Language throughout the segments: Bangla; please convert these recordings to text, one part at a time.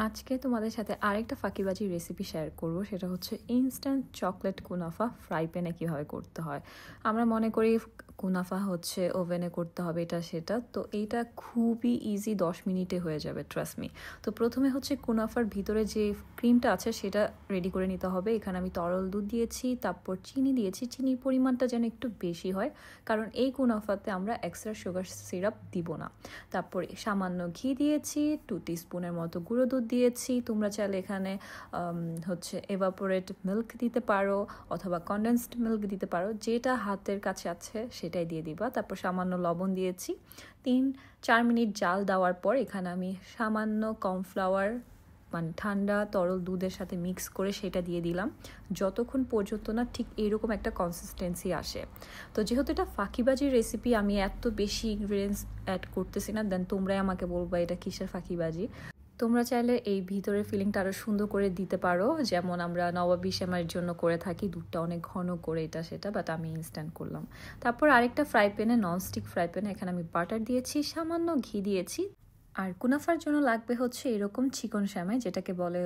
আজকে তোমাদের সাথে আরেকটা ফাঁকিবাজি রেসিপি শেয়ার করব, সেটা হচ্ছে ইনস্ট্যান্ট চকলেট কুনাফা ফ্রাই প্যানে কীভাবে করতে হয়। আমরা মনে করি কুনাফা হচ্ছে ওভেনে করতে হবে, এটা সেটা, তো এইটা খুবই ইজি, 10 মিনিটে হয়ে যাবে, ট্রাস্ট মি। তো প্রথমে হচ্ছে কুনাফার ভিতরে যে ক্রিমটা আছে সেটা রেডি করে নিতে হবে। এখানে আমি তরল দুধ দিয়েছি, তারপর চিনি দিয়েছি। চিনির পরিমাণটা যেন একটু বেশি হয়, কারণ এই কুনাফাতে আমরা এক্সট্রা সুগার সিরাপ দিব না। তারপরে সামান্য ঘি দিয়েছি, 2 টিস্পুনের মতো গুঁড়ো দুধ দিয়েছি। তোমরা চাইলে এখানে হচ্ছে এভাপোরেট মিল্ক দিতে পারো অথবা কনডেন্সড মিল্ক দিতে পারো, যেটা হাতের কাছে আছে সেটাই দিয়ে দিবা। তারপর সামান্য লবণ দিয়েছি। 3-4 মিনিট জাল দেওয়ার পর এখানে আমি সামান্য কর্নফ্লাওয়ার মানে ঠান্ডা তরল দুধের সাথে মিক্স করে সেটা দিয়ে দিলাম, যতক্ষণ পর্যন্ত না ঠিক এরকম একটা কনসিস্টেন্সি আসে। তো যেহেতু এটা ফাঁকিবাজির রেসিপি, আমি এত বেশি ইনগ্রিডিয়েন্টস অ্যাড করতেছি না, দেন তোমরাই আমাকে বলবা এটা কিসের ফাঁকিবাজি। তোমরা চাইলে এই ভিতরের ফিলিংটা আরও সুন্দর করে দিতে পারো, যেমন আমরা নবাবী সেমাইয়ের জন্য করে থাকি, দুধটা অনেক ঘন করে, এটা সেটা, বাট আমি ইনস্ট্যান্ট করলাম। তারপর আরেকটা ফ্রাই প্যানে, ননস্টিক ফ্রাই প্যানে, এখানে আমি বাটার দিয়েছি, সামান্য ঘি দিয়েছি। আর কুনাফার জন্য লাগবে হচ্ছে এরকম চিকন সেমাই, যেটাকে বলে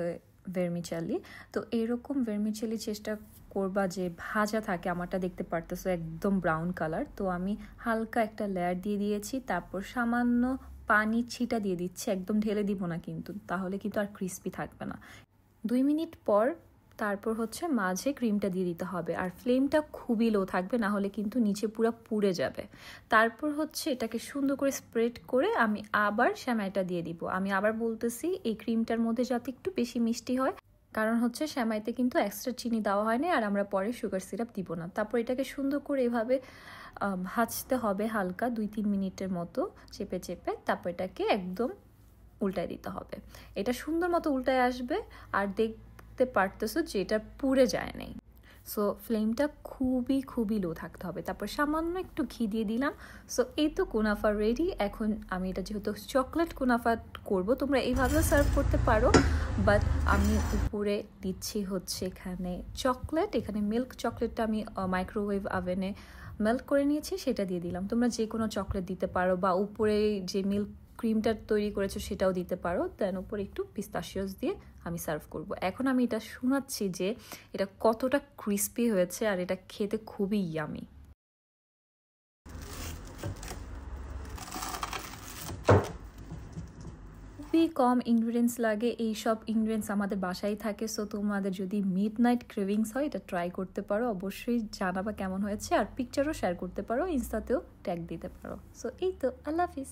ভেরমিচালি। তো এরকম ভেরমিচালি চেষ্টা করবা যে ভাজা থাকে। আমারটা দেখতে পারতেছো একদম ব্রাউন কালার। তো আমি হালকা একটা লেয়ার দিয়ে দিয়েছি, তারপর সামান্য পানি ছিটা দিয়ে দিচ্ছি, একদম ঢেলে দিব না কিন্তু, তাহলে কিন্তু আর ক্রিস্পি থাকবে না। 2 মিনিট পর তারপর হচ্ছে মাঝে ক্রিমটা দিয়ে দিতে হবে, আর ফ্লেমটা খুবই লো থাকবে, না হলে কিন্তু নিচে পুরো পুড়ে যাবে। তারপর হচ্ছে এটাকে সুন্দর করে স্প্রেড করে আমি আবার সেমাইটা দিয়ে দিব। আমি আবার বলতেছি, এই ক্রিমটার মধ্যে যাতে একটু বেশি মিষ্টি হয়, কারণ হচ্ছে সেমাইতে কিন্তু এক্সট্রা চিনি দেওয়া হয়নি, আর আমরা পরে সুগার সিরাপ দিব না। তারপর এটাকে সুন্দর করে এভাবে ভাজতে হবে হালকা 2-3 মিনিটের মতো, চেপে চেপে। তারপর এটাকে একদম উল্টায় দিতে হবে। এটা সুন্দর মতো উল্টায় আসবে, আর দেখতে পারতেছো যে এটা পুড়ে যায় নাই। সো ফ্লেমটা খুবই লো থাকতে হবে। তারপর সামান্য একটু ঘি দিয়ে দিলাম। সো এই তো কুনাফা রেডি। এখন আমি এটা যেহেতু চকলেট কুনাফা করব, তোমরা এইভাবেও সার্ভ করতে পারো, বাট আমি উপরে দিচ্ছি হচ্ছে এখানে চকলেট। এখানে মিল্ক চকলেটটা আমি মাইক্রোওয়েভ ওভেনে মেল্ট করে নিয়েছি, সেটা দিয়ে দিলাম। তোমরা যে কোনো চকলেট দিতে পারো, বা উপরে যে মিল্ক ক্রিমটা তৈরি করেছো সেটাও দিতে পারো। দেন উপরে একটু পিস্তাশিওস দিয়ে আমি সার্ভ করব। এখন আমি এটা শোনাচ্ছি যে এটা কতটা ক্রিস্পি হয়েছে, আর এটা খেতে খুবই ইয়ামি। খুবই কম ইনগ্রিডিয়েন্টস লাগে, এই সব ইনগ্রিডিয়েন্টস আমাদের বাসায় থাকে। সো তোমাদের যদি মিডনাইট ক্রেভিংস হয়, এটা ট্রাই করতে পারো। অবশ্যই জানাবা কেমন হয়েছে, আর পিকচারও শেয়ার করতে পারো, ইনস্টাতেও ট্যাগ দিতে পারো। সো এই তো, আল্লাহ হাফিজ।